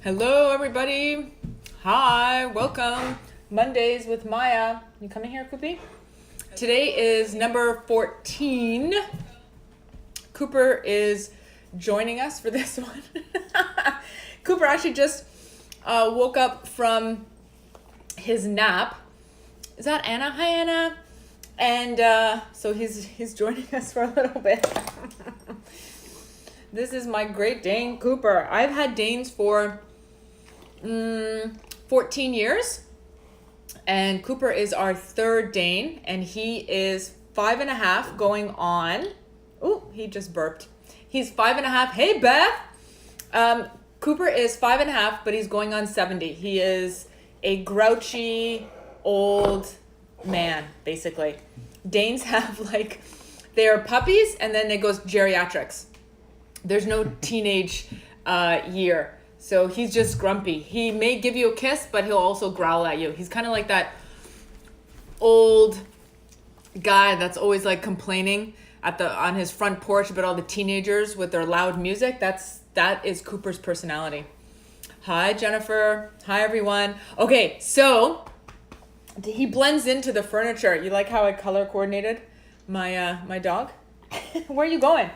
Hello, everybody. Hi, welcome. Mondays with Maja. You coming here, Koopy? Today is number 14. Cooper is joining us for this one. Cooper actually just woke up from his nap. Is that Anna? Hi, Anna. And so he's joining us for a little bit. This is my Great Dane, Cooper. I've had Danes for 14 years. And Cooper is our third Dane. And he is 5.5 going on. Oh, he just burped. He's 5.5. Hey, Beth. Cooper is 5.5, but he's going on 70. He is a grouchy old man, basically. Danes have they're puppies and then it goes geriatrics. There's no teenage year. So he's just grumpy. He may give you a kiss, but he'll also growl at you. He's kind of like that old guy that's always complaining on his front porch about all the teenagers with their loud music. That is Cooper's personality. Hi, Jennifer. Hi, everyone. Okay, so he blends into the furniture. You like how I color coordinated my dog? Where are you going?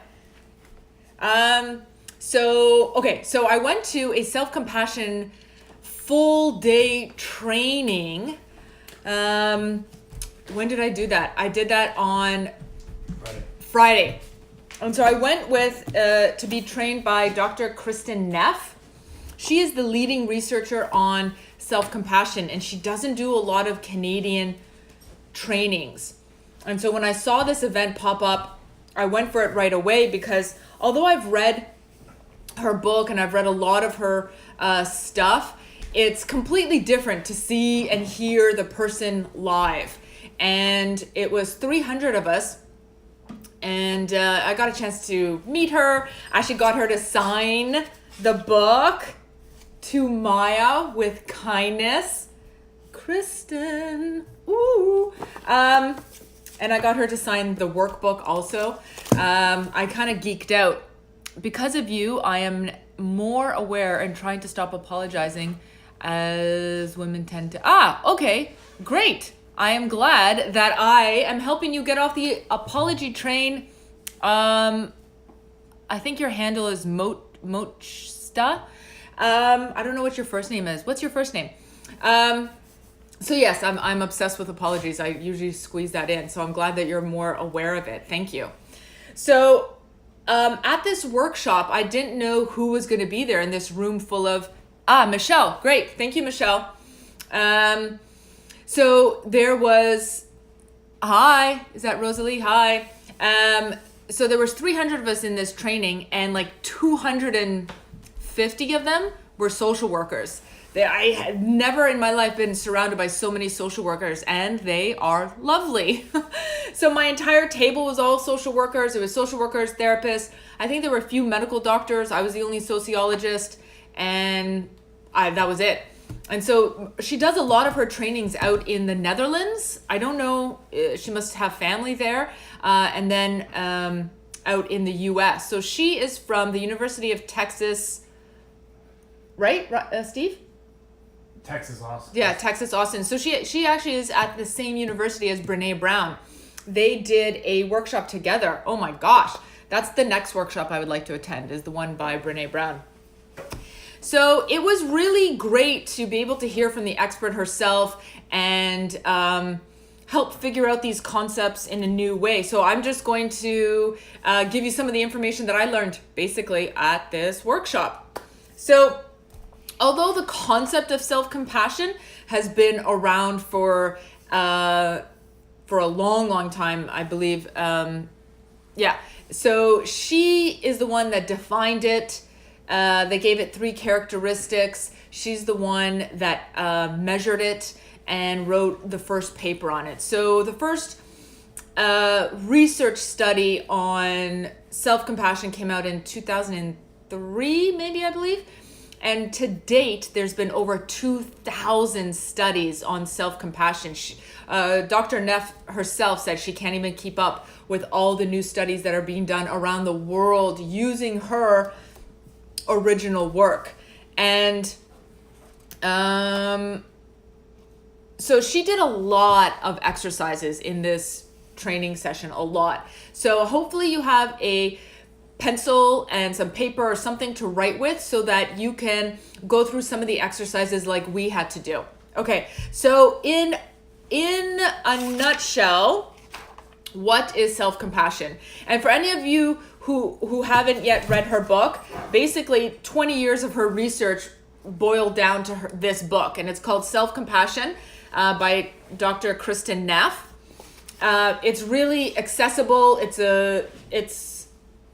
So I went to a self-compassion full day training. When did I do that? I did that on Friday. And so I went to be trained by Dr Kristin Neff. She is the leading researcher on self-compassion, and she doesn't do a lot of Canadian trainings. And so when I saw this event pop up, I went for it right away because although I've read her book and I've read a lot of her stuff, it's completely different to see and hear the person live. And it was 300 of us, and I got a chance to meet her. I actually got her to sign the book, To Maja with Kindness. Kristen. Ooh. And I got her to sign the workbook also. I kind of geeked out. Because of you, I am more aware and trying to stop apologizing as women tend to. Okay, great. I am glad that I am helping you get off the apology train. I think your handle is Mochsta. I don't know what your first name is. What's your first name? So yes, I'm obsessed with apologies. I usually squeeze that in. So I'm glad that you're more aware of it. Thank you. So at this workshop, I didn't know who was going to be there in this room full of, Michelle. Great. Thank you, Michelle. So there was, hi, is that Rosalie? Hi. So there was 300 of us in this training, and 250 of them were social workers. I had never in my life been surrounded by so many social workers, and they are lovely. So my entire table was all social workers. It was social workers, therapists. I think there were a few medical doctors. I was the only sociologist, and that was it. And so she does a lot of her trainings out in the Netherlands. I don't know, she must have family there. And then out in the US. So she is from the University of Texas, right, Steve? Texas Austin. Yeah, Texas Austin. So she actually is at the same university as Brene Brown. They did a workshop together. Oh my gosh. That's the next workshop I would like to attend, is the one by Brene Brown. So it was really great to be able to hear from the expert herself and help figure out these concepts in a new way. So I'm just going to give you some of the information that I learned basically at this workshop. So although the concept of self-compassion has been around for a long time, I believe. So she is the one that defined it. They gave it 3 characteristics. She's the one that measured it and wrote the first paper on it. So the first research study on self-compassion came out in 2003, maybe, I believe. And to date, there's been over 2,000 studies on self-compassion. Dr. Neff herself said she can't even keep up with all the new studies that are being done around the world using her original work. And so she did a lot of exercises in this training session, a lot. So hopefully you have a pencil and some paper or something to write with so that you can go through some of the exercises like we had to do. Okay, so in a nutshell, what is self-compassion? And for any of you who haven't yet read her book, basically 20 years of her research boiled down to this book, and it's called Self-Compassion by Dr. Kristin Neff. It's really accessible. It's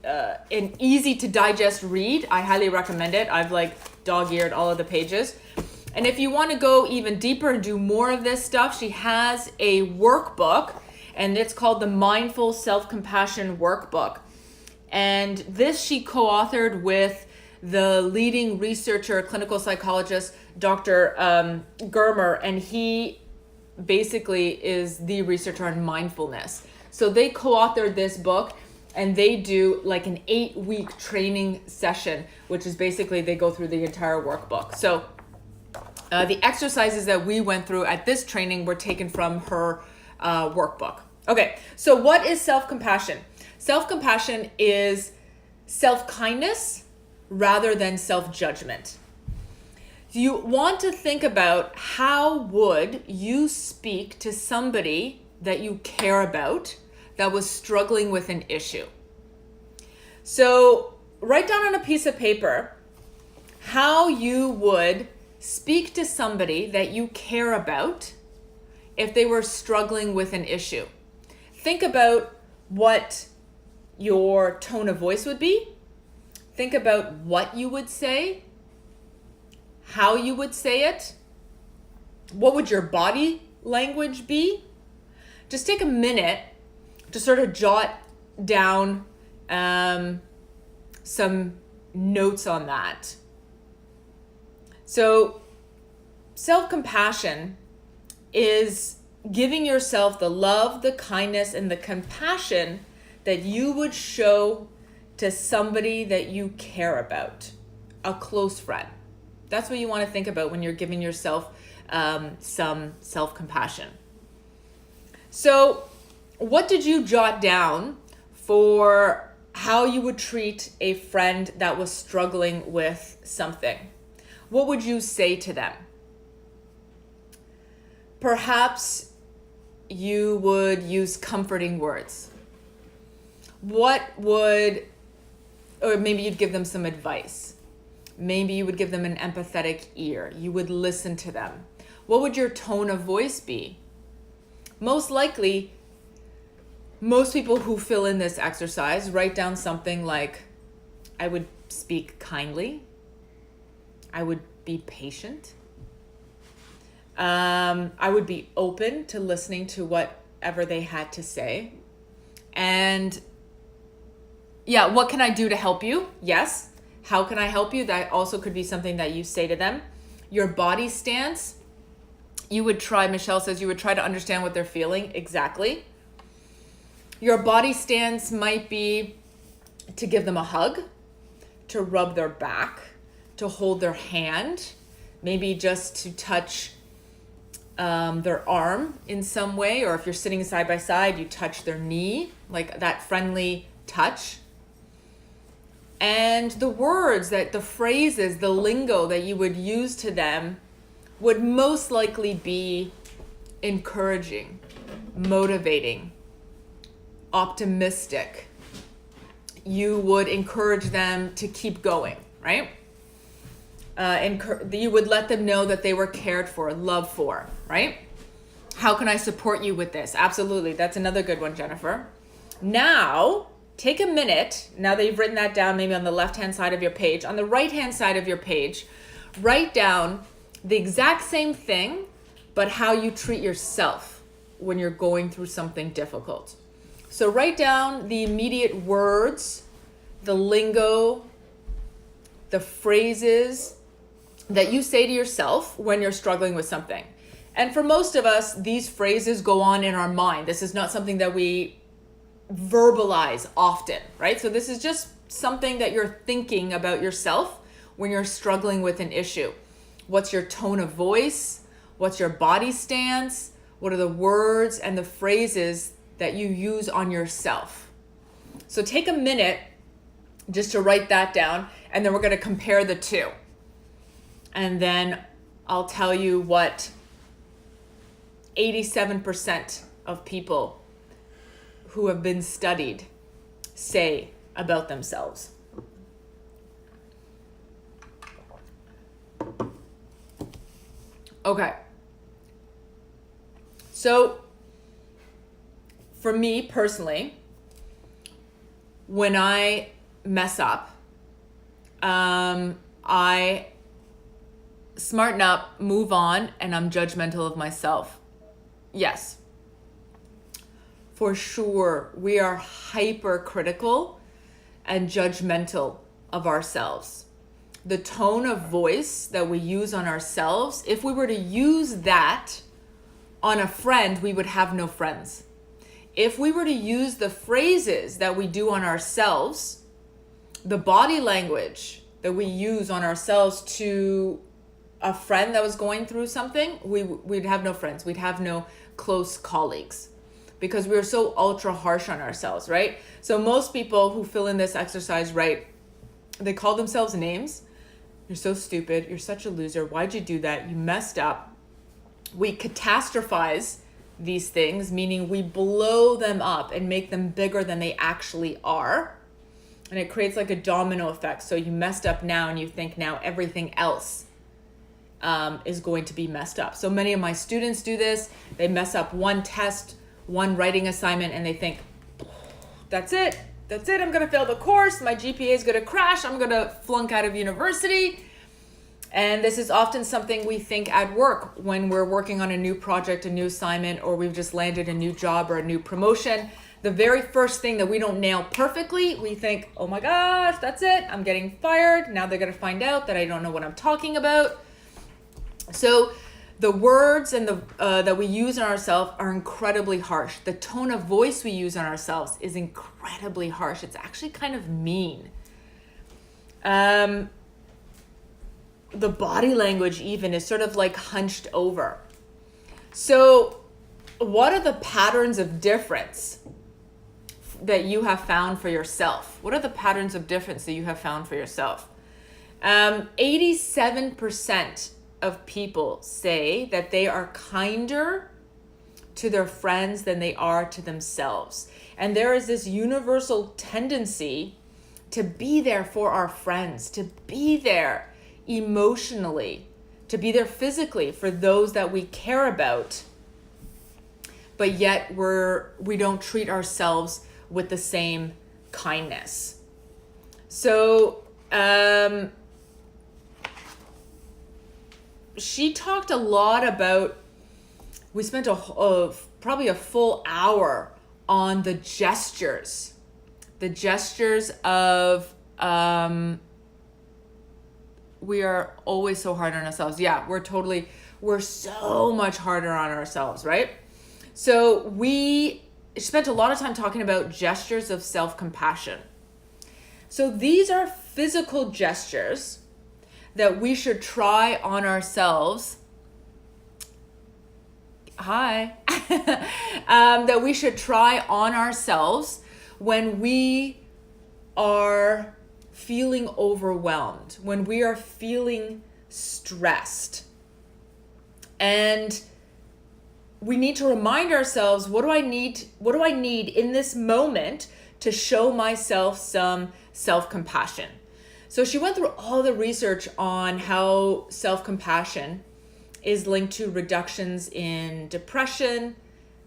an easy to digest read. I highly recommend it. I've dog-eared all of the pages. And if you want to go even deeper and do more of this stuff, she has a workbook, and it's called the Mindful Self-Compassion Workbook. And this she co-authored with the leading researcher, clinical psychologist, Dr. Germer, and he basically is the researcher on mindfulness. So they co-authored this book, and they do like an 8-week training session, which is basically they go through the entire workbook. So the exercises that we went through at this training were taken from her workbook. Okay, so what is self-compassion? Self-compassion is self-kindness rather than self-judgment. You want to think about how would you speak to somebody that you care about that was struggling with an issue. So write down on a piece of paper how you would speak to somebody that you care about if they were struggling with an issue. Think about what your tone of voice would be. Think about what you would say, how you would say it. What would your body language be? Just take a minute to sort of jot down some notes on that. So self-compassion is giving yourself the love, the kindness, and the compassion that you would show to somebody that you care about, a close friend. That's what you want to think about when you're giving yourself some self-compassion. So what did you jot down for how you would treat a friend that was struggling with something? What would you say to them? Perhaps you would use comforting words. Or maybe you'd give them some advice. Maybe you would give them an empathetic ear. You would listen to them. What would your tone of voice be? Most likely, most people who fill in this exercise write down something like, I would speak kindly. I would be patient. I would be open to listening to whatever they had to say. And yeah, what can I do to help you? Yes. How can I help you? That also could be something that you say to them. Your body stance, Michelle says, you would try to understand what they're feeling exactly. Your body stance might be to give them a hug, to rub their back, to hold their hand, maybe just to touch their arm in some way, or if you're sitting side by side, you touch their knee, like that friendly touch. And the words, the phrases, the lingo that you would use to them would most likely be encouraging, motivating, optimistic. You would encourage them to keep going, right? You would let them know that they were cared for, loved for, right? How can I support you with this? Absolutely. That's another good one, Jennifer. Now, take a minute, now that you've written that down, maybe on the left-hand side of your page, on the right-hand side of your page, write down the exact same thing, but how you treat yourself when you're going through something difficult. So write down the immediate words, the lingo, the phrases that you say to yourself when you're struggling with something. And for most of us, these phrases go on in our mind. This is not something that we verbalize often, right? So this is just something that you're thinking about yourself when you're struggling with an issue? What's your tone of voice? What's your body stance? What are the words and the phrases that you use on yourself? So take a minute just to write that down, and then we're going to compare the two. And then I'll tell you what 87% of people who have been studied say about themselves. Okay. So, for me personally, when I mess up, I smarten up, move on, and I'm judgmental of myself. Yes. For sure, we are hypercritical and judgmental of ourselves. The tone of voice that we use on ourselves, if we were to use that on a friend, we would have no friends. If we were to use the phrases that we do on ourselves, the body language that we use on ourselves to a friend that was going through something, we'd have no friends. We'd have no close colleagues because we're so ultra harsh on ourselves, right? So most people who fill in this exercise, right, they call themselves names. You're so stupid. You're such a loser. Why'd you do that? You messed up. We catastrophize these things, meaning we blow them up and make them bigger than they actually are. And it creates like a domino effect. So you messed up now and you think now everything else is going to be messed up. So many of my students do this. They mess up one test, one writing assignment, and they think, that's it. That's it. I'm going to fail the course. My GPA is going to crash. I'm going to flunk out of university. And this is often something we think at work when we're working on a new project, a new assignment, or we've just landed a new job or a new promotion. The very first thing that we don't nail perfectly, we think, oh my gosh, that's it. I'm getting fired. Now they're going to find out that I don't know what I'm talking about. So the words and the that we use on ourselves are incredibly harsh. The tone of voice we use on ourselves is incredibly harsh. It's actually kind of mean. The body language even is sort of like hunched over. So what are the patterns of difference that you have found for yourself? What are the patterns of difference that you have found for yourself? 87% of people say that they are kinder to their friends than they are to themselves. And there is this universal tendency to be there for our friends, to be there emotionally, to be there physically for those that we care about. But yet we don't treat ourselves with the same kindness. So she talked a lot about, we spent probably a full hour on the gestures of we are always so hard on ourselves. Yeah, we're so much harder on ourselves, right? So we spent a lot of time talking about gestures of self-compassion. So these are physical gestures that we should try on ourselves. That we should try on ourselves when we are feeling overwhelmed, when we are feeling stressed. And we need to remind ourselves, what do I need in this moment to show myself some self-compassion? So she went through all the research on how self-compassion is linked to reductions in depression,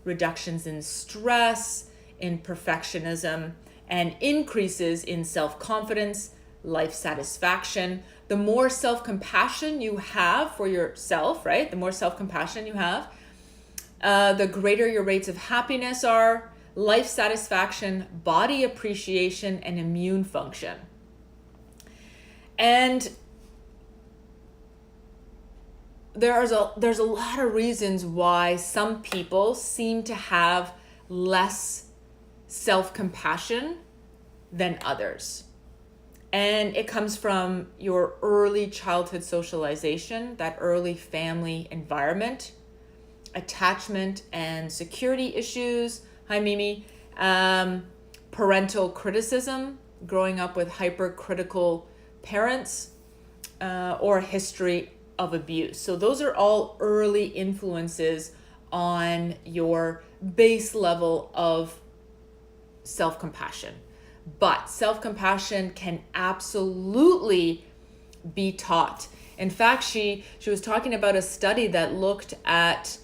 reductions in stress, in perfectionism, and increases in self-confidence, life satisfaction. The more self-compassion you have for yourself, right? The more self-compassion you have, the greater your rates of happiness are, life satisfaction, body appreciation, and immune function. And there's a lot of reasons why some people seem to have less self-compassion than others. And it comes from your early childhood socialization, that early family environment, attachment and security issues. Hi, Mimi. Parental criticism, growing up with hypercritical parents, or a history of abuse. So those are all early influences on your base level of self-compassion. But self-compassion can absolutely be taught. In fact, she was talking about a study that looked at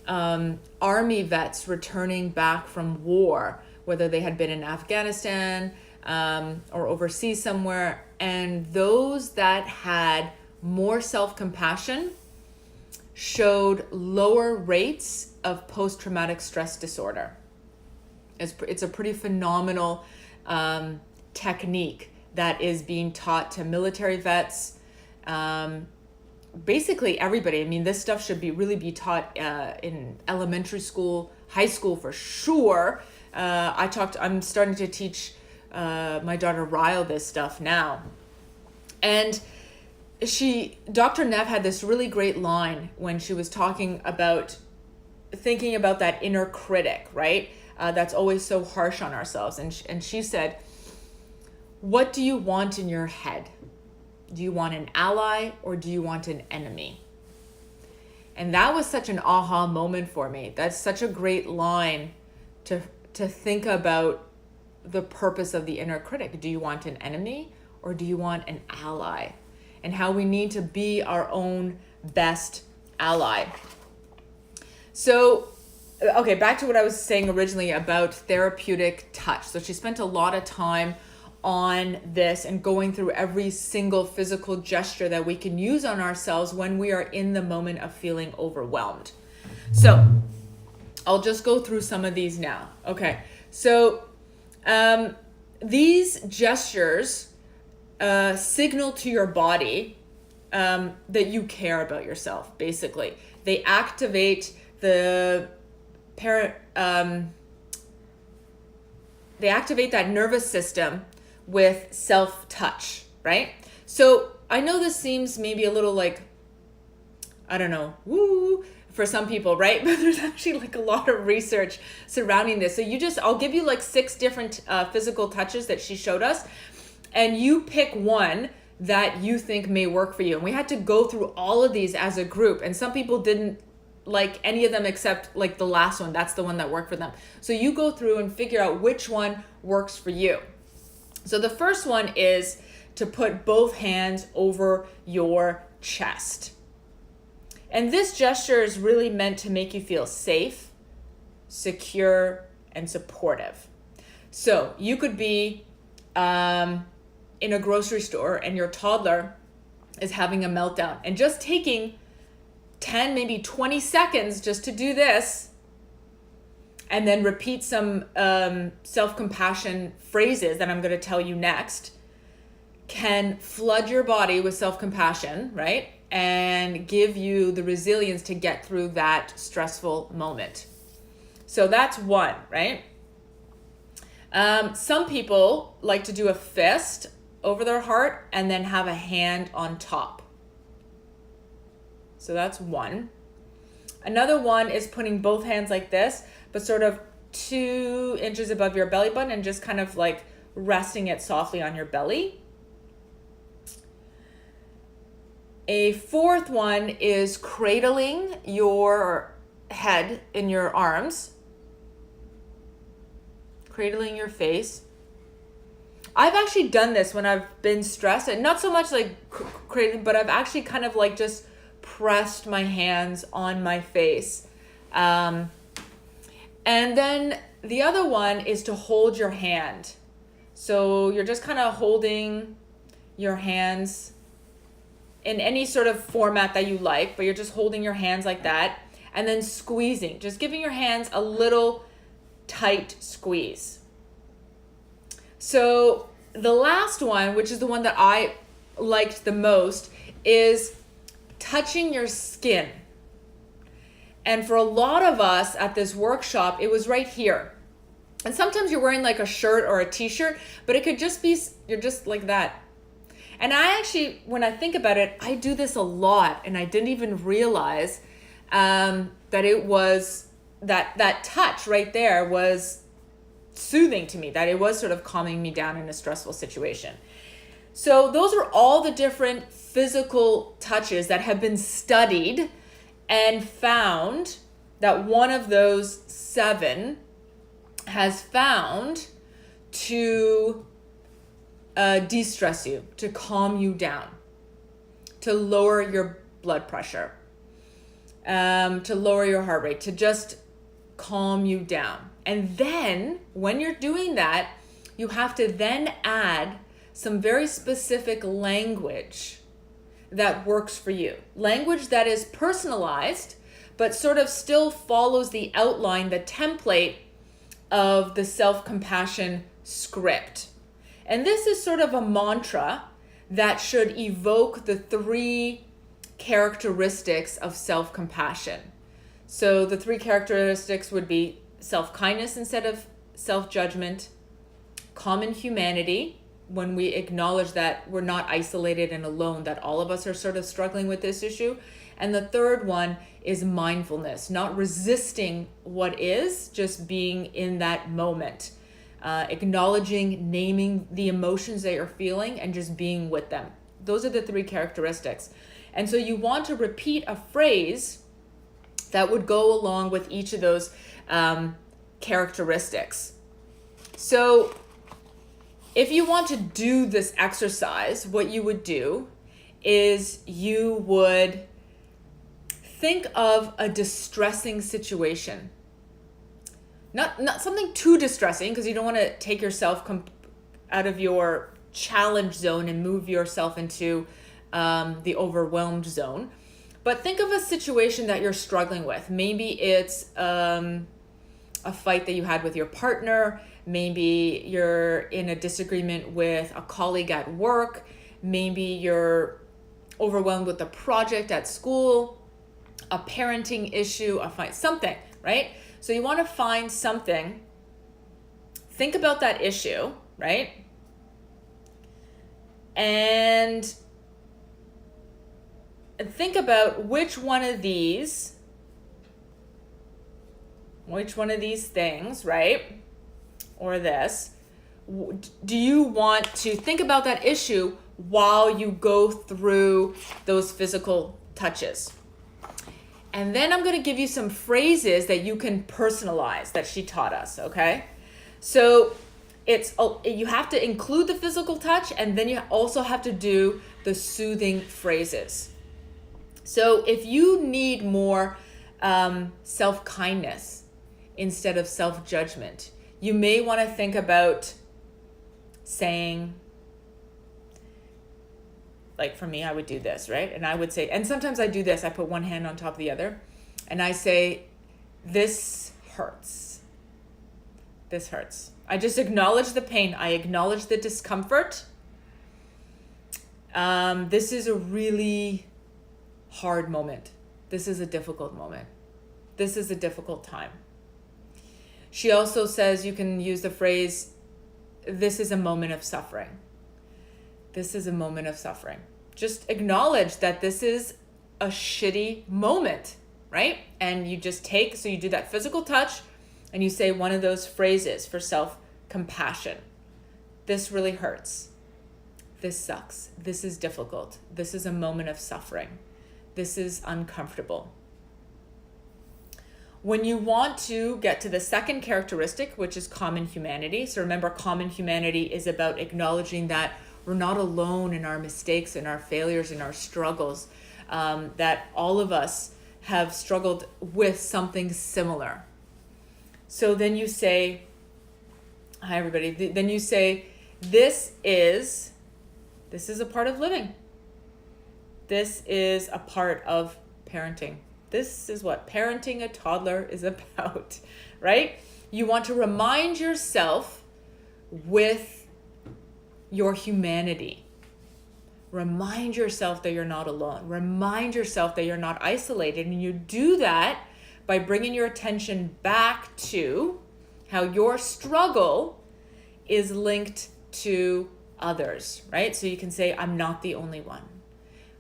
army vets returning back from war, whether they had been in Afghanistan or overseas somewhere, and those that had more self-compassion showed lower rates of post-traumatic stress disorder. It's a pretty phenomenal technique that is being taught to military vets, basically everybody. I mean, this stuff should really be taught in elementary school, high school for sure. I'm starting to teach my daughter Ryle this stuff now. And Dr. Neff had this really great line when she was talking about thinking about that inner critic, right? That's always so harsh on ourselves. And she said, what do you want in your head? Do you want an ally or do you want an enemy? And that was such an aha moment for me. That's such a great line to think about the purpose of the inner critic. Do you want an enemy or do you want an ally? And how we need to be our own best ally. So, okay, back to what I was saying originally about therapeutic touch. So she spent a lot of time on this and going through every single physical gesture that we can use on ourselves when we are in the moment of feeling overwhelmed. So I'll just go through some of these now. Okay, so these gestures signal to your body that you care about yourself, basically. They activate they activate that nervous system with self-touch, right? So I know this seems maybe a little like, I don't know, woo, for some people, right? But there's actually like a lot of research surrounding this. So I'll give you like 6 different physical touches that she showed us, and you pick one that you think may work for you. And we had to go through all of these as a group, and some people didn't like any of them except like the last one. That's the one that worked for them. So you go through and figure out which one works for you. So the first one is to put both hands over your chest. And this gesture is really meant to make you feel safe, secure, and supportive. So you could be in a grocery store and your toddler is having a meltdown, and just taking 10, maybe 20 seconds just to do this, and then repeat some self-compassion phrases that I'm going to tell you next, can flood your body with self-compassion, right? And give you the resilience to get through that stressful moment. So that's one, right? Some people like to do a fist over their heart and then have a hand on top. So that's one. Another one is putting both hands like this, but sort of 2 inches above your belly button and just kind of like resting it softly on your belly. A fourth one is cradling your head in your arms, cradling your face. I've actually done this when I've been stressed, and not so much like cradling, but I've actually kind of like just pressed my hands on my face. And then the other one is to hold your hand. So you're just kind of holding your hands in any sort of format that you like, but you're just holding your hands like that, and then squeezing, just giving your hands a little tight squeeze. So the last one, which is the one that I liked the most, is touching your skin. And for a lot of us at this workshop, it was right here. And sometimes you're wearing like a shirt or a t-shirt, but it could just be, you're just like that. And I actually, when I think about it, I do this a lot, and I didn't even realize that it was, that touch right there was soothing to me, that it was sort of calming me down in a stressful situation. So those are all the different physical touches that have been studied and found that one of those 7 has found to de-stress you, to calm you down, to lower your blood pressure, to lower your heart rate, to just calm you down. And then when you're doing that, you have to then add some very specific language that works for you. Language that is personalized, but sort of still follows the outline, the template of the self-compassion script. And this is sort of a mantra that should evoke the 3 characteristics of self-compassion. So the 3 characteristics would be self-kindness instead of self-judgment, common humanity, when we acknowledge that we're not isolated and alone, that all of us are sort of struggling with this issue. And the third one is mindfulness, not resisting what is, just being in that moment, acknowledging, naming the emotions that you're feeling and just being with them. Those are the 3 characteristics. And so you want to repeat a phrase that would go along with each of those characteristics. So if you want to do this exercise, what you would do is you would think of a distressing situation. Not something too distressing, because you don't want to take yourself out of your challenge zone and move yourself into the overwhelmed zone. But think of a situation that you're struggling with. Maybe it's a fight that you had with your partner. Maybe you're in a disagreement with a colleague at work. Maybe you're overwhelmed with a project at school, a parenting issue, something, right? So you want to find something, think about that issue, right? And think about which one of these things, right? Or this, do you want to think about that issue while you go through those physical touches? And then I'm going to give you some phrases that you can personalize that she taught us, okay? So you have to include the physical touch, and then you also have to do the soothing phrases. So if you need more self-kindness instead of self-judgment, you may want to think about saying, like for me, I would do this, right? And I would say, and sometimes I do this, I put one hand on top of the other, and I say, this hurts. This hurts. I just acknowledge the pain. I acknowledge the discomfort. This is a really hard moment. This is a difficult moment. This is a difficult time. She also says you can use the phrase, this is a moment of suffering. This is a moment of suffering. Just acknowledge that this is a shitty moment, right? And you just so you do that physical touch and you say one of those phrases for self-compassion. This really hurts. This sucks. This is difficult. This is a moment of suffering. This is uncomfortable. When you want to get to the second characteristic, which is common humanity. So remember, common humanity is about acknowledging that we're not alone in our mistakes and our failures and our struggles, that all of us have struggled with something similar. So then you say, hi everybody, then you say, this is a part of living. This is a part of parenting. This is what parenting a toddler is about, right? You want to remind yourself with your humanity. Remind yourself that you're not alone. Remind yourself that you're not isolated. And you do that by bringing your attention back to how your struggle is linked to others, right? So you can say, I'm not the only one.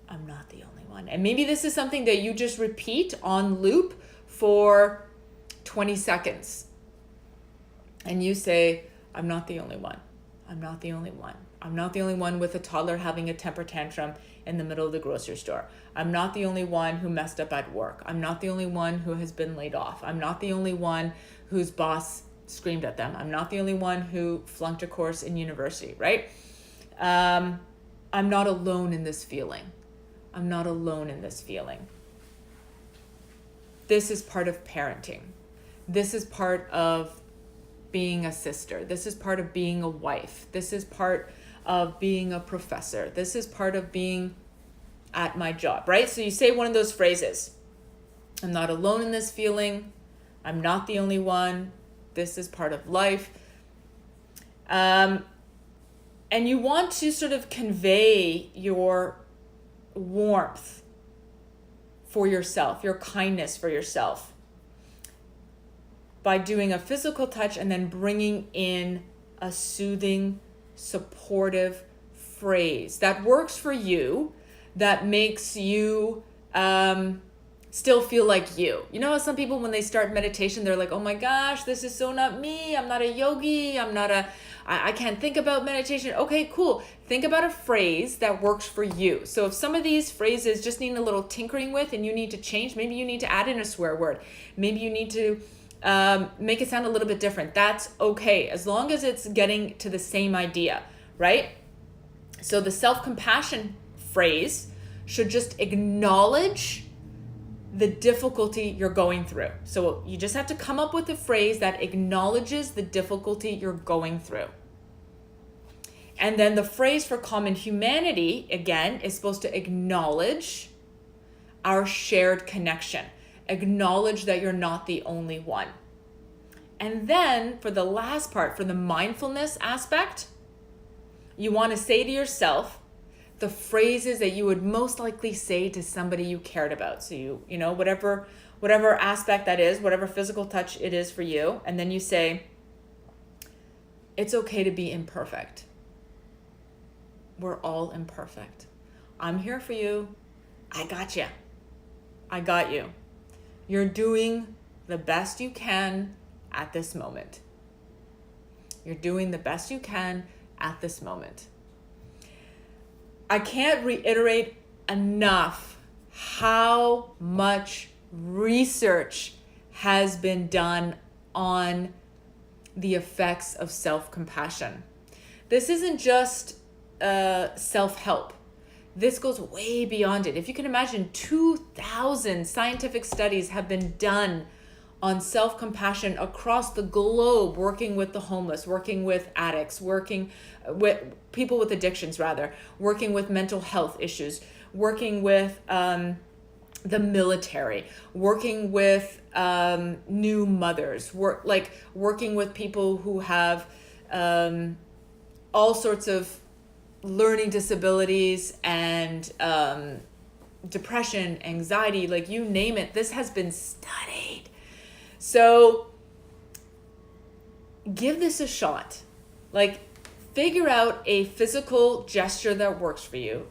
I'm not the only one. And maybe this is something that you just repeat on loop for 20 seconds. And you say, I'm not the only one. I'm not the only one. I'm not the only one with a toddler having a temper tantrum in the middle of the grocery store. I'm not the only one who messed up at work. I'm not the only one who has been laid off. I'm not the only one whose boss screamed at them. I'm not the only one who flunked a course in university, right? I'm not alone in this feeling. I'm not alone in this feeling. This is part of parenting. This is part of being a sister. This is part of being a wife. This is part of being a professor. This is part of being at my job, right? So you say one of those phrases. I'm not alone in this feeling. I'm not the only one. This is part of life. And you want to sort of convey your warmth for yourself, your kindness for yourself, by doing a physical touch and then bringing in a soothing, supportive phrase that works for you, that makes you still feel like you. You know how some people, when they start meditation, they're like, oh my gosh, this is so not me. I'm not a yogi. I can't think about meditation. Okay, cool. Think about a phrase that works for you. So if some of these phrases just need a little tinkering with and you need to change, maybe you need to add in a swear word. Maybe you need to make it sound a little bit different. That's okay, as long as it's getting to the same idea, right? So the self-compassion phrase should just acknowledge the difficulty you're going through. So you just have to come up with a phrase that acknowledges the difficulty you're going through. And then the phrase for common humanity, again, is supposed to acknowledge our shared connection. Acknowledge that you're not the only one. And then for the last part, for the mindfulness aspect, you want to say to yourself the phrases that you would most likely say to somebody you cared about. So you know, whatever aspect that is, whatever physical touch it is for you. And then you say, it's okay to be imperfect. We're all imperfect. I'm here for you. I got you. I got you. You're doing the best you can at this moment. You're doing the best you can at this moment. I can't reiterate enough how much research has been done on the effects of self-compassion. This isn't just self-help. This goes way beyond it. If you can imagine, 2,000 scientific studies have been done on self-compassion across the globe, working with the homeless, working with addicts, working with people with addictions, working with mental health issues, working with the military, working with new mothers, working with people who have all sorts of learning disabilities and depression, anxiety, like you name it. This has been studied. So give this a shot. Like, figure out a physical gesture that works for you.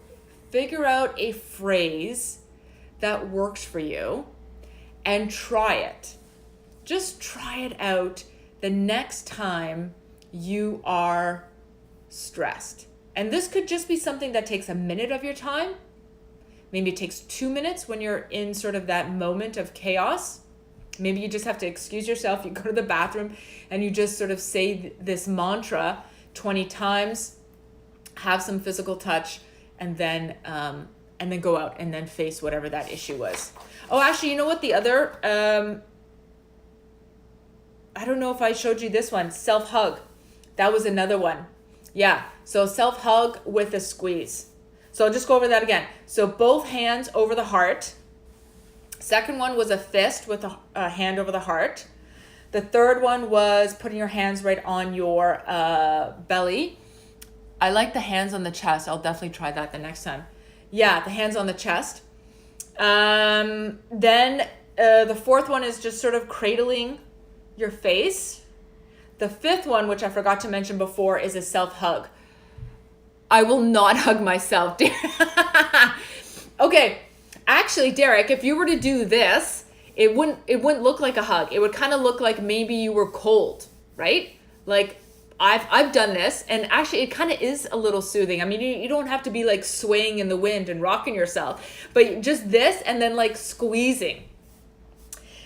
Figure out a phrase that works for you and try it. Just try it out the next time you are stressed. And this could just be something that takes a minute of your time. Maybe it takes 2 minutes when you're in sort of that moment of chaos. Maybe you just have to excuse yourself. You go to the bathroom and you just sort of say this mantra 20 times, have some physical touch, and then go out and then face whatever that issue was. Oh, actually, you know what? The other, I don't know if I showed you this one, self-hug. That was another one. Yeah, so self-hug with a squeeze. So I'll just go over that again. So both hands over the heart. Second one was a fist with a hand over the heart. The third one was putting your hands right on your belly. I like the hands on the chest. I'll definitely try that the next time. Yeah, the hands on the chest. Then the fourth one is just sort of cradling your face. the fifth one, which I forgot to mention before, is a self-hug. I will not hug myself, dear. Okay, actually, Derek, if you were to do this, it wouldn't look like a hug. It would kind of look like maybe you were cold, right? Like I've done this, and actually it kind of is a little soothing. I mean, you don't have to be like swaying in the wind and rocking yourself, but just this and then like squeezing.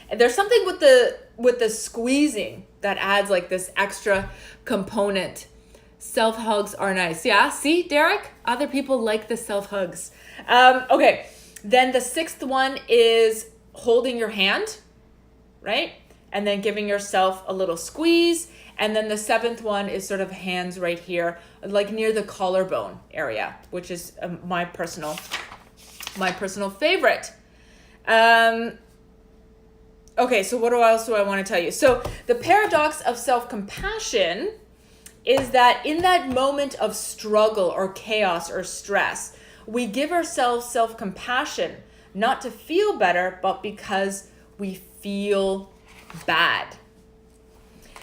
And there's something with the squeezing that adds like this extra component. Self-hugs are nice. Yeah, see, Derek? Other people like the self-hugs. Okay, then the sixth one is holding your hand, right? And then giving yourself a little squeeze. And then the seventh one is sort of hands right here, like near the collarbone area, which is my personal favorite. Okay, so what else do I want to tell you? So the paradox of self-compassion is that in that moment of struggle or chaos or stress, we give ourselves self-compassion, not to feel better, but because we feel bad.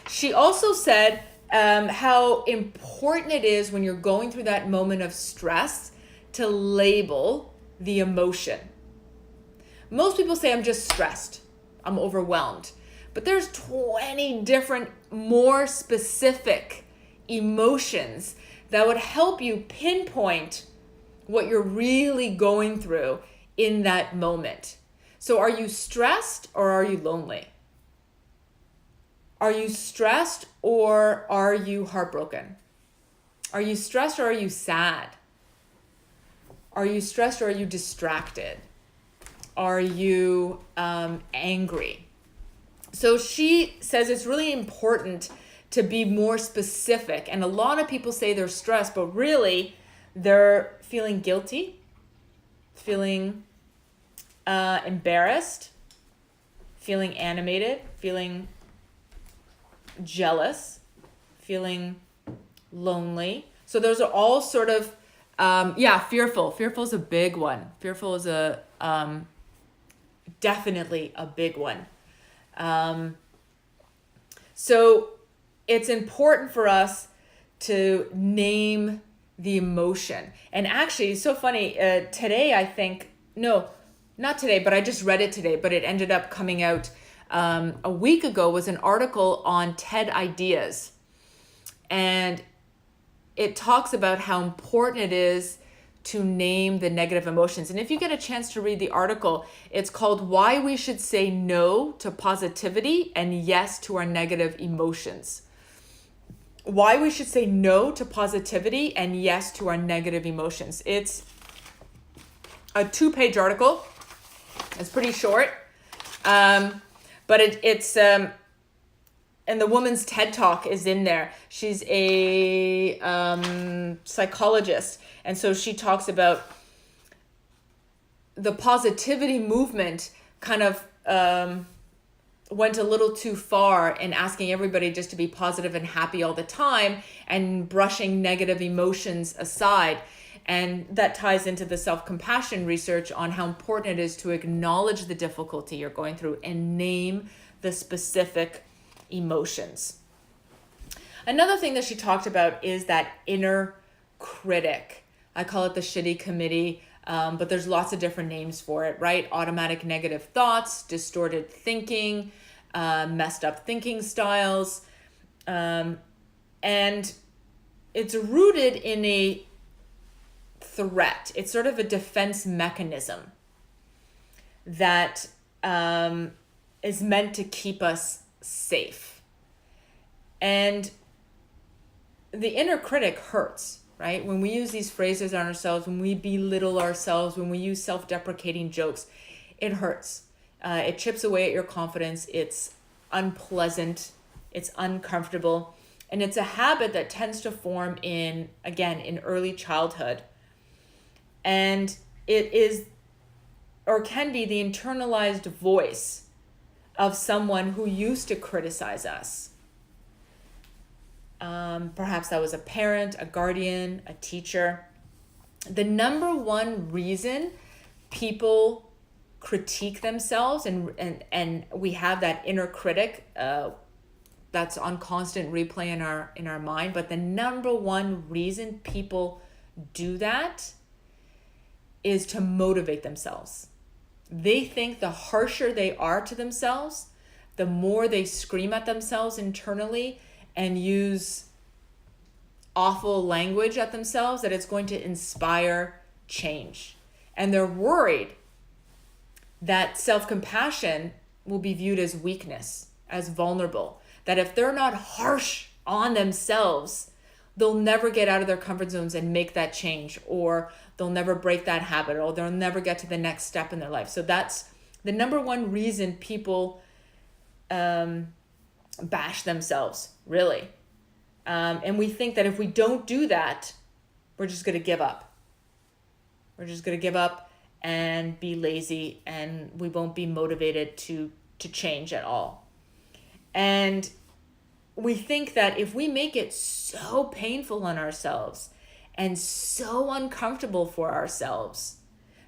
She also said how important it is when you're going through that moment of stress to label the emotion. Most people say, I'm just stressed, I'm overwhelmed. But there's 20 different, more specific emotions that would help you pinpoint what you're really going through in that moment. So are you stressed or are you lonely? Are you stressed or are you heartbroken? Are you stressed or are you sad? Are you stressed or are you distracted? Are you angry? So she says it's really important to be more specific. And a lot of people say they're stressed, but really they're feeling guilty, feeling embarrassed, feeling animated, feeling jealous, feeling lonely. So those are all sort of, fearful. Fearful is a big one. Fearful is definitely a big one. So it's important for us to name the emotion. And actually, it's so funny, today I think, no, not today, but I just read it today, but it ended up coming out a week ago, was an article on TED Ideas. And it talks about how important it is to name the negative emotions. And if you get a chance to read the article, it's called Why We Should Say No to Positivity and Yes to Our Negative Emotions. Why we should say no to positivity and yes to our negative emotions. It's a 2-page article. It's pretty short. But it's and the woman's TED Talk is in there. She's a psychologist. And so she talks about the positivity movement kind of went a little too far in asking everybody just to be positive and happy all the time and brushing negative emotions aside. And that ties into the self-compassion research on how important it is to acknowledge the difficulty you're going through and name the specific emotions. Another thing that she talked about is that inner critic. I call it the shitty committee, but there's lots of different names for it, right? Automatic negative thoughts, distorted thinking, messed up thinking styles. And it's rooted in a threat. It's sort of a defense mechanism that is meant to keep us safe. And the inner critic hurts, right? When we use these phrases on ourselves, when we belittle ourselves, when we use self-deprecating jokes, it hurts. It chips away at your confidence. It's unpleasant. It's uncomfortable. And it's a habit that tends to form in early childhood. And it is, or can be, the internalized voice of someone who used to criticize us. Perhaps that was a parent, a guardian, a teacher. The number one reason people critique themselves and we have that inner critic that's on constant replay in our mind. But the number one reason people do that is to motivate themselves. They think the harsher they are to themselves, the more they scream at themselves internally and use awful language at themselves, that it's going to inspire change. And they're worried that self-compassion will be viewed as weakness, as vulnerable, that if they're not harsh on themselves, they'll never get out of their comfort zones and make that change, or they'll never break that habit, or they'll never get to the next step in their life. So that's the number one reason people bash themselves, really. And we think that if we don't do that, we're just going to give up. We're just going to give up and be lazy, and we won't be motivated to change at all. And we think that if we make it so painful on ourselves and so uncomfortable for ourselves,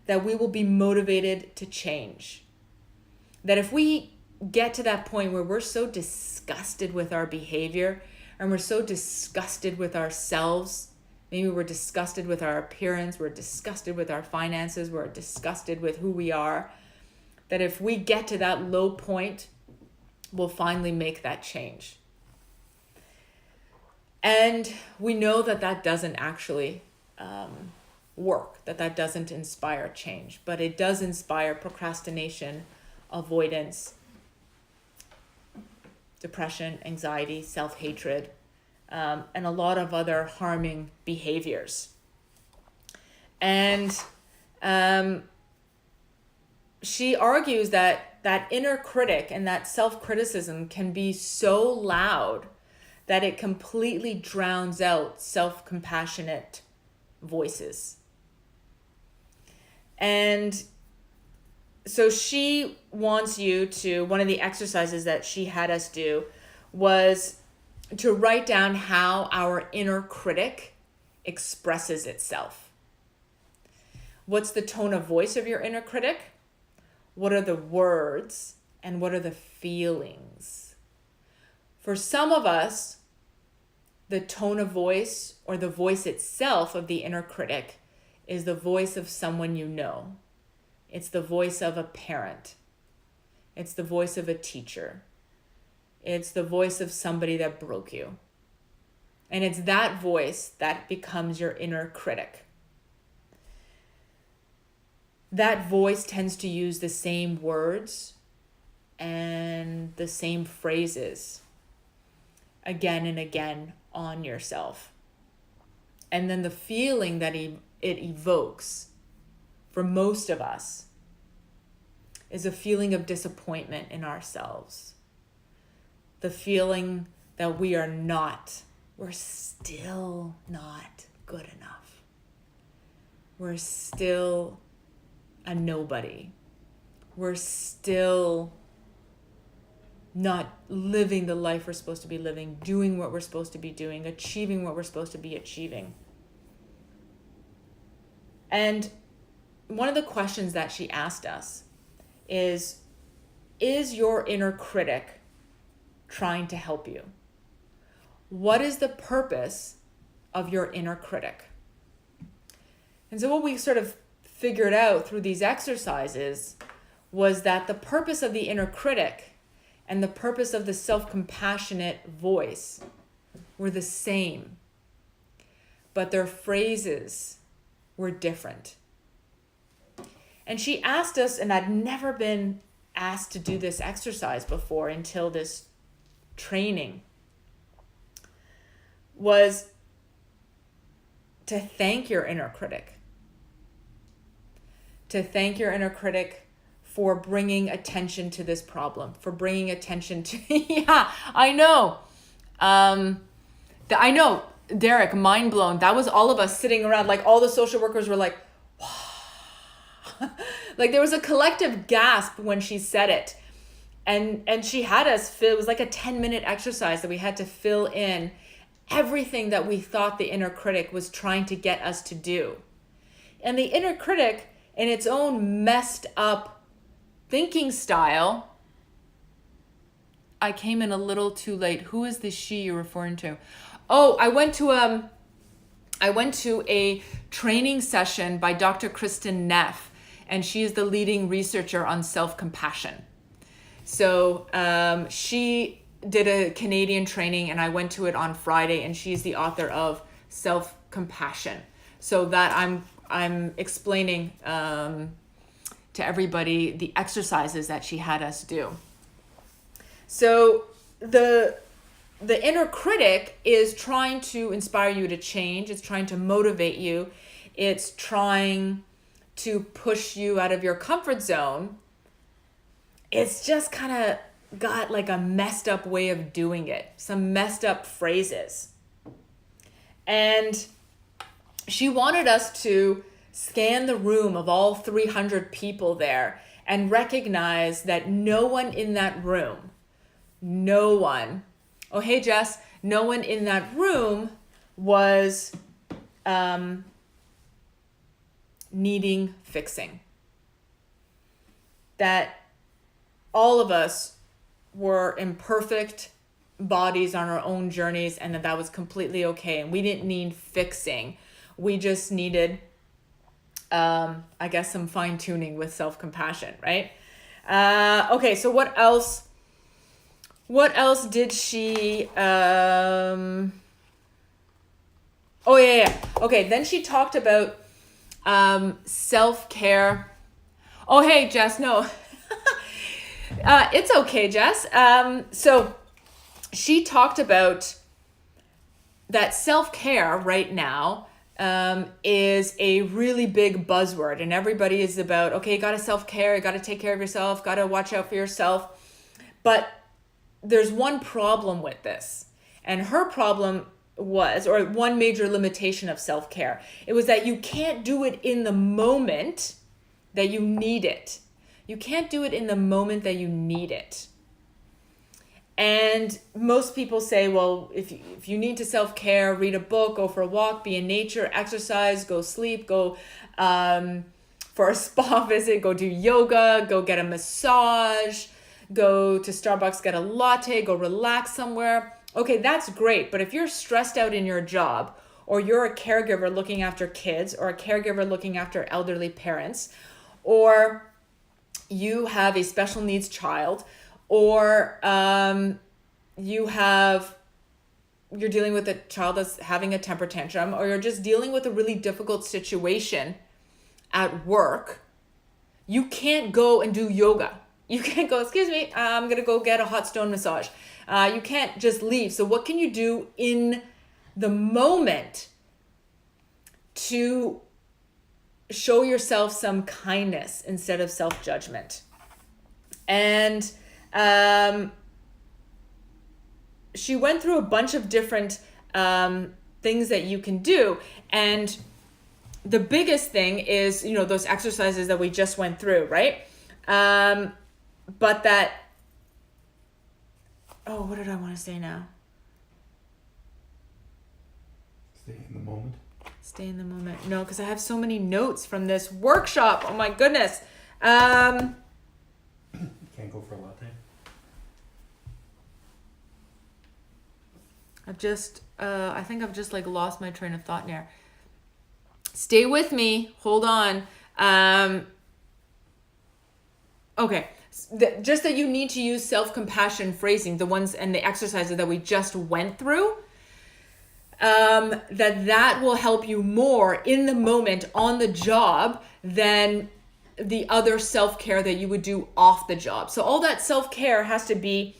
that we will be motivated to change. That if we get to that point where we're so disgusted with our behavior and we're so disgusted with ourselves, maybe we're disgusted with our appearance, we're disgusted with our finances, we're disgusted with who we are, that if we get to that low point, we'll finally make that change. And we know that that doesn't actually work, that doesn't inspire change, but it does inspire procrastination, avoidance, depression, anxiety, self-hatred, and a lot of other harming behaviors. And she argues that inner critic and that self-criticism can be so loud that it completely drowns out self-compassionate voices. And so she wants you to, one of the exercises that she had us do was to write down how our inner critic expresses itself. What's the tone of voice of your inner critic? What are the words? And what are the feelings? For some of us, the tone of voice or the voice itself of the inner critic is the voice of someone you know. It's the voice of a parent. It's the voice of a teacher. It's the voice of somebody that broke you. And it's that voice that becomes your inner critic. That voice tends to use the same words and the same phrases again and again on yourself. And then the feeling that it evokes for most of us is a feeling of disappointment in ourselves. The feeling that we're still not good enough. We're still a nobody. We're still not living the life we're supposed to be living, doing what we're supposed to be doing, achieving what we're supposed to be achieving. And one of the questions that she asked us is your inner critic trying to help you? What is the purpose of your inner critic? And so what we sort of figured out through these exercises was that the purpose of the inner critic and the purpose of the self-compassionate voice were the same, but their phrases were different. And she asked us, and I'd never been asked to do this exercise before until this training, was to thank your inner critic. To thank your inner critic for bringing attention to this problem, for bringing attention to, yeah, I know. I know, Derek, mind blown. That was all of us sitting around, like all the social workers were like, wow. Like there was a collective gasp when she said it. And she had us fill, it was like a 10-minute exercise that we had to fill in everything that we thought the inner critic was trying to get us to do. And the inner critic, in its own messed up thinking style, I came in a little too late. Who is the she you're referring to? Oh, I went to a training session by Dr. Kristin Neff, and she is the leading researcher on self-compassion. So she did a Canadian training, and I went to it on Friday, and she's the author of Self-Compassion. So that I'm explaining to everybody the exercises that she had us do. So the inner critic is trying to inspire you to change. It's trying to motivate you. It's trying to push you out of your comfort zone. It's just kind of got like a messed up way of doing it, some messed up phrases. And she wanted us to scan the room of all 300 people there and recognize that no one in that room, no one, oh, hey, Jess, no one in that room was needing fixing. That all of us were imperfect bodies on our own journeys, and that was completely okay. And we didn't need fixing. We just needed, I guess, some fine tuning with self-compassion, right? Okay, so what else? What else did she, oh yeah. Okay, then she talked about self-care. Oh, hey, Jess, no. It's okay, Jess. So she talked about that self-care right now is a really big buzzword, and everybody is about, okay, you got to self-care, you got to take care of yourself, got to watch out for yourself. But there's one problem with this, and her problem was, or one major limitation of self-care, it was that you can't do it in the moment that you need it. You can't do it in the moment that you need it. And most people say, well, if you need to self-care, read a book, go for a walk, be in nature, exercise, go sleep, go for a spa visit, go do yoga, go get a massage, go to Starbucks, get a latte, go relax somewhere. Okay, that's great. But if you're stressed out in your job, or you're a caregiver looking after kids, or a caregiver looking after elderly parents, or you have a special needs child, or you're dealing with a child that's having a temper tantrum, or you're just dealing with a really difficult situation at work, you can't go and do yoga. You can't go, excuse me, I'm going to go get a hot stone massage. You can't just leave. So what can you do in the moment to show yourself some kindness instead of self-judgment? And she went through a bunch of different things that you can do. And the biggest thing is, those exercises that we just went through, right? But that, what did I want to say now? Stay in the moment. Stay in the moment. No, because I have so many notes from this workshop. Oh my goodness. You can't go for a latte. I think I've just lost my train of thought there. Stay with me. Hold on. Okay. Just that you need to use self-compassion phrasing, the ones and the exercises that we just went through, that will help you more in the moment on the job than the other self-care that you would do off the job. So all that self-care has to be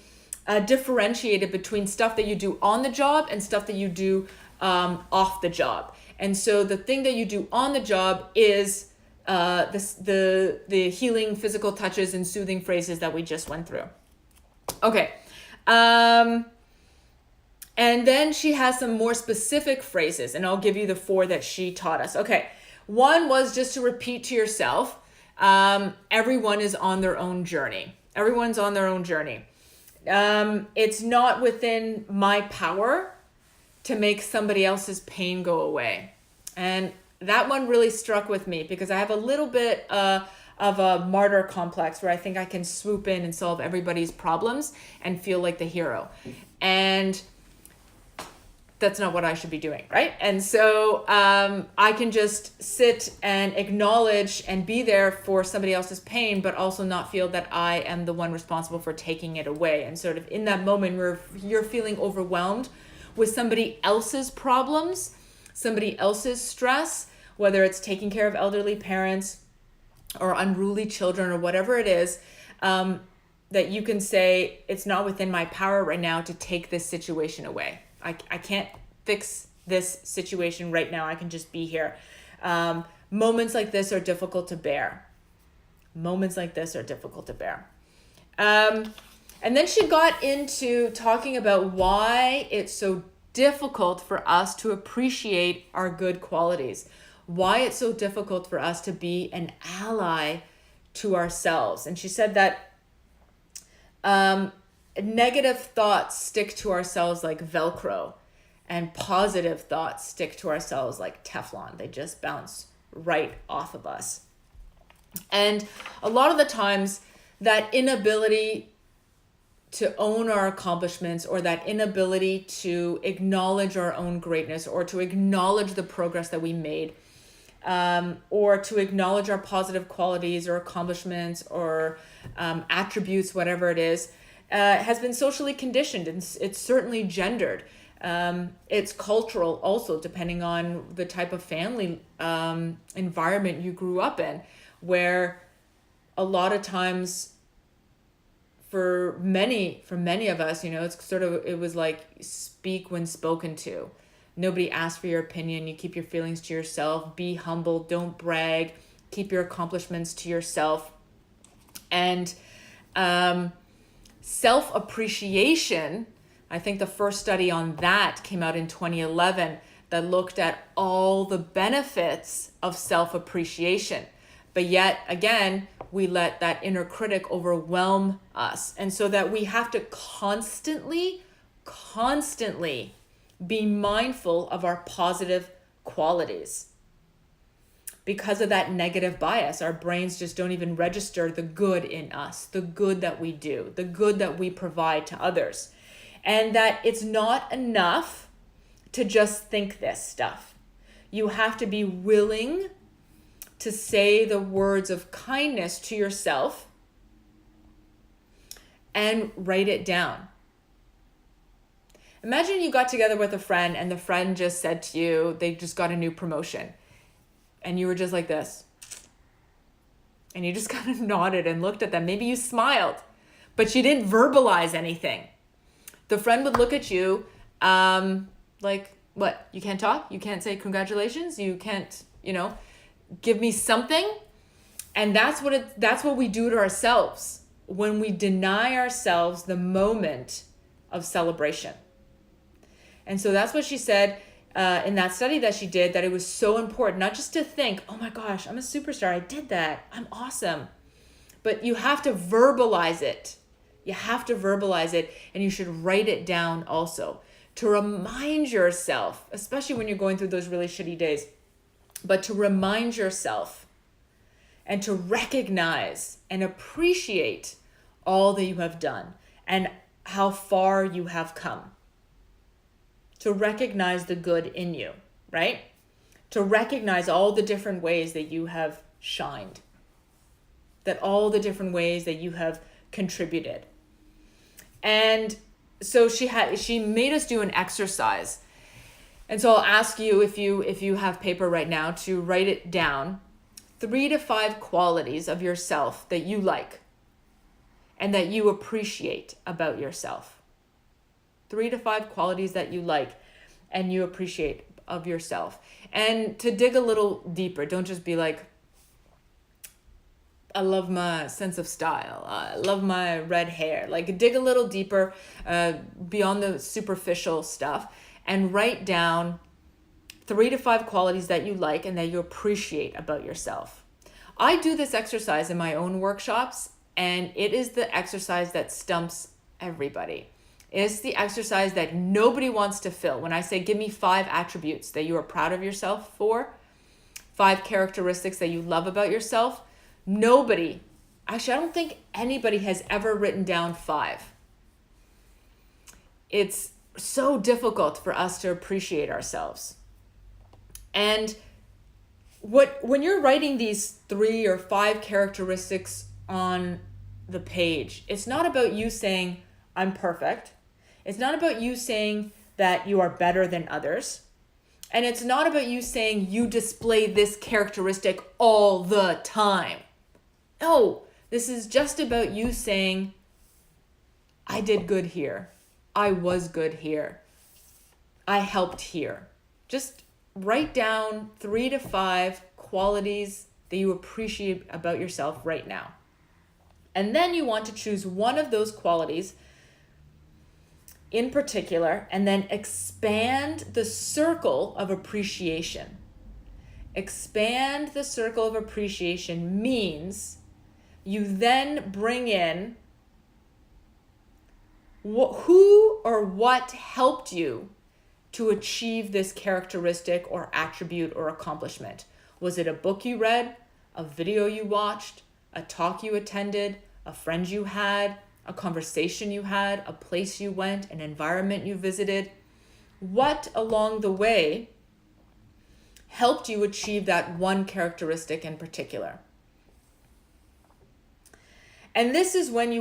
differentiated between stuff that you do on the job and stuff that you do off the job. And so the thing that you do on the job is the healing physical touches and soothing phrases that we just went through. Okay. And then she has some more specific phrases, and I'll give you the 4 that she taught us. Okay. One was just to repeat to yourself, everyone is on their own journey. Everyone's on their own journey. It's not within my power to make somebody else's pain go away. And that one really struck with me because I have a little bit of of a martyr complex where I think I can swoop in and solve everybody's problems and feel like the hero. And that's not what I should be doing, right? And so I can just sit and acknowledge and be there for somebody else's pain, but also not feel that I am the one responsible for taking it away. And sort of in that moment where you're feeling overwhelmed with somebody else's problems, somebody else's stress, whether it's taking care of elderly parents or unruly children or whatever it is, that you can say, it's not within my power right now to take this situation away. I can't fix this situation right now. I can just be here. Moments like this are difficult to bear. Moments like this are difficult to bear. And then she got into talking about why it's so difficult for us to appreciate our good qualities. Why it's so difficult for us to be an ally to ourselves. And she said that negative thoughts stick to ourselves like Velcro, and positive thoughts stick to ourselves like Teflon. They just bounce right off of us. And a lot of the times that inability to own our accomplishments, or that inability to acknowledge our own greatness, or to acknowledge the progress that we made, or to acknowledge our positive qualities or accomplishments or attributes, whatever it is, has been socially conditioned, and it's certainly gendered. It's cultural also, depending on the type of family environment you grew up in, where a lot of times for many of us, it was like speak when spoken to. Nobody asks for your opinion. You keep your feelings to yourself. Be humble. Don't brag. Keep your accomplishments to yourself. And self-appreciation, I think the first study on that came out in 2011 that looked at all the benefits of self-appreciation. But yet, again, we let that inner critic overwhelm us. And so that we have to constantly be mindful of our positive qualities. Because of that negative bias, our brains just don't even register the good in us, the good that we do, the good that we provide to others. And that it's not enough to just think this stuff. You have to be willing to say the words of kindness to yourself and write it down. Imagine you got together with a friend and the friend just said to you, they just got a new promotion. And you were just like this. And you just kind of nodded and looked at them. Maybe you smiled, but you didn't verbalize anything. The friend would look at you like, what? You can't talk? You can't say congratulations? You can't, give me something? And that's what we do to ourselves when we deny ourselves the moment of celebration. And so that's what she said in that study that she did, that it was so important, not just to think, oh my gosh, I'm a superstar, I did that, I'm awesome. But you have to verbalize it. You have to verbalize it, and you should write it down also to remind yourself, especially when you're going through those really shitty days, but to remind yourself and to recognize and appreciate all that you have done and how far you have come. To recognize the good in you, right? To recognize all the different ways that you have shined, that all the different ways that you have contributed. And so she made us do an exercise. And so I'll ask you, if you have paper right now, to write it down, 3 to 5 qualities of yourself that you like and that you appreciate about yourself. 3 to 5 qualities that you like and you appreciate of yourself. And to dig a little deeper, don't just be like, I love my sense of style. I love my red hair. Like, dig a little deeper beyond the superficial stuff and write down 3 to 5 qualities that you like and that you appreciate about yourself. I do this exercise in my own workshops, and it is the exercise that stumps everybody. It's the exercise that nobody wants to fill. When I say, give me 5 attributes that you are proud of yourself for, 5 characteristics that you love about yourself, Nobody, actually, I don't think anybody has ever written down 5. It's so difficult for us to appreciate ourselves. And when you're writing these 3 or 5 characteristics on the page, it's not about you saying, I'm perfect. It's not about you saying that you are better than others. And it's not about you saying you display this characteristic all the time. No, this is just about you saying, I did good here. I was good here. I helped here. Just write down 3 to 5 qualities that you appreciate about yourself right now. And then you want to choose one of those qualities in particular, and then expand the circle of appreciation. Expand the circle of appreciation means you then bring in who or what helped you to achieve this characteristic or attribute or accomplishment. Was it a book you read, a video you watched, a talk you attended, a friend you had, a conversation you had, a place you went, an environment you visited? What along the way helped you achieve that one characteristic in particular? And this is when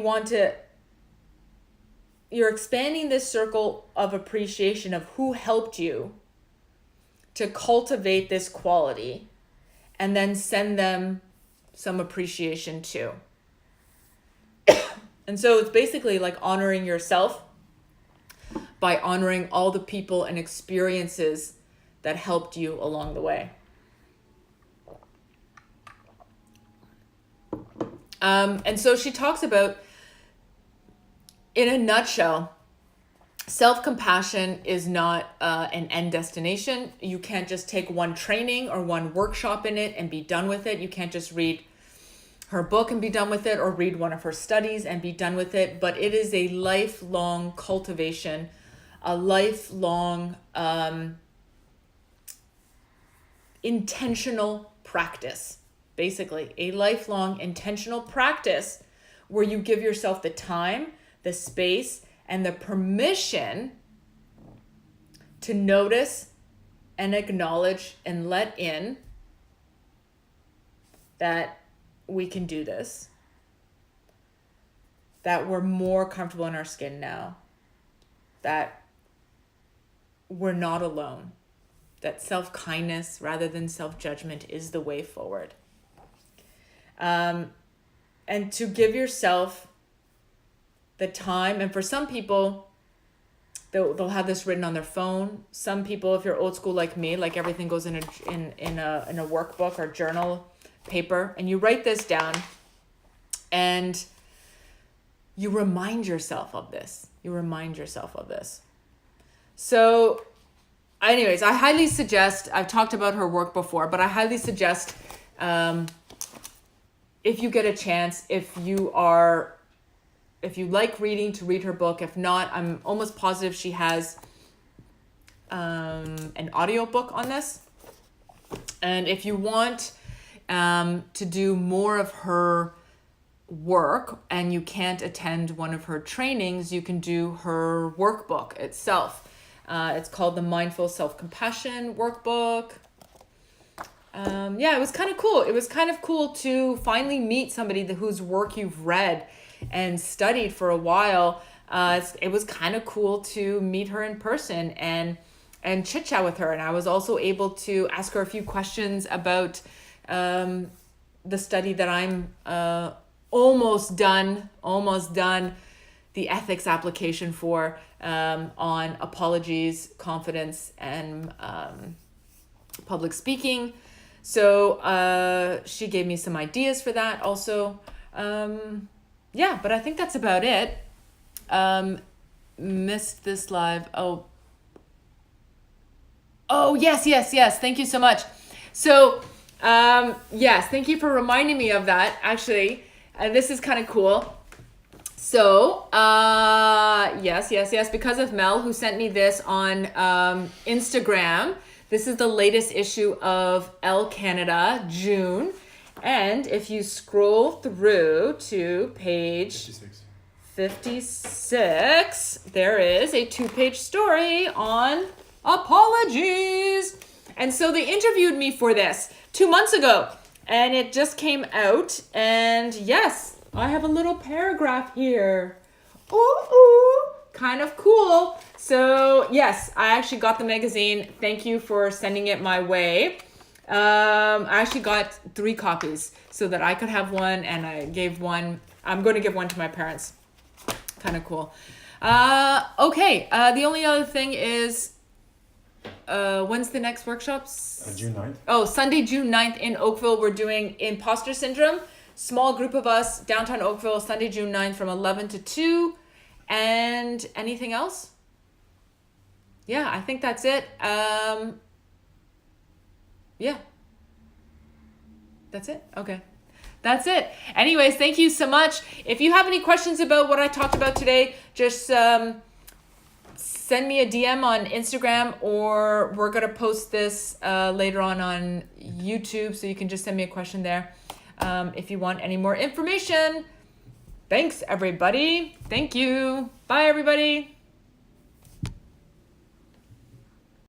you're expanding this circle of appreciation of who helped you to cultivate this quality, and then send them some appreciation too. And so it's basically like honoring yourself by honoring all the people and experiences that helped you along the way. And so she talks about, in a nutshell, self-compassion is not an end destination. You can't just take one training or one workshop in it and be done with it. You can't just read her book and be done with it, or read one of her studies and be done with it. But it is a lifelong cultivation, a lifelong intentional practice. Basically, a lifelong intentional practice where you give yourself the time, the space, and the permission to notice and acknowledge and let in that we can do this, that we're more comfortable in our skin now, that we're not alone, that self-kindness rather than self-judgment is the way forward. And to give yourself the time, and for some people, they'll have this written on their phone. Some people, if you're old school like me, like everything goes in a workbook or journal paper, and you write this down and you remind yourself of this. So anyways, I highly suggest, I've talked about her work before, but I highly suggest, if you get a chance, if you like reading, to read her book. If not, I'm almost positive she has an audiobook on this. And if you want to do more of her work and you can't attend one of her trainings, you can do her workbook itself. It's called the Mindful Self-Compassion Workbook. It was kind of cool. It was kind of cool to finally meet somebody whose work you've read and studied for a while. It was kind of cool to meet her in person and chit chat with her. And I was also able to ask her a few questions about the study that I'm almost done the ethics application for, on apologies, confidence, and public speaking. So she gave me some ideas for that also. But I think that's about it. Missed this live. Oh, yes. Thank you so much. So, yes, thank you for reminding me of that, actually. This is kind of cool. So, yes, because of Mel, who sent me this on Instagram. This is the latest issue of Elle Canada, June. And if you scroll through to page 56, there is a 2-page story on apologies. And so they interviewed me for this 2 months ago, and it just came out. And yes, I have a little paragraph here. Ooh, kind of cool. So yes, I actually got the magazine. Thank you for sending it my way. I actually got 3 copies so that I could have one, and I gave one. I'm going to give one to my parents. Kind of cool. Okay. The only other thing is, when's the next workshops? June 9th. Oh, Sunday, June 9th in Oakville. We're doing imposter syndrome. Small group of us, downtown Oakville, Sunday, June 9th from 11 to 2. And anything else? Yeah, I think that's it. Yeah. That's it? Okay. That's it. Anyways, thank you so much. If you have any questions about what I talked about today, just send me a DM on Instagram, or we're going to post this later on YouTube, so you can just send me a question there if you want any more information. Thanks, everybody. Thank you. Bye, everybody.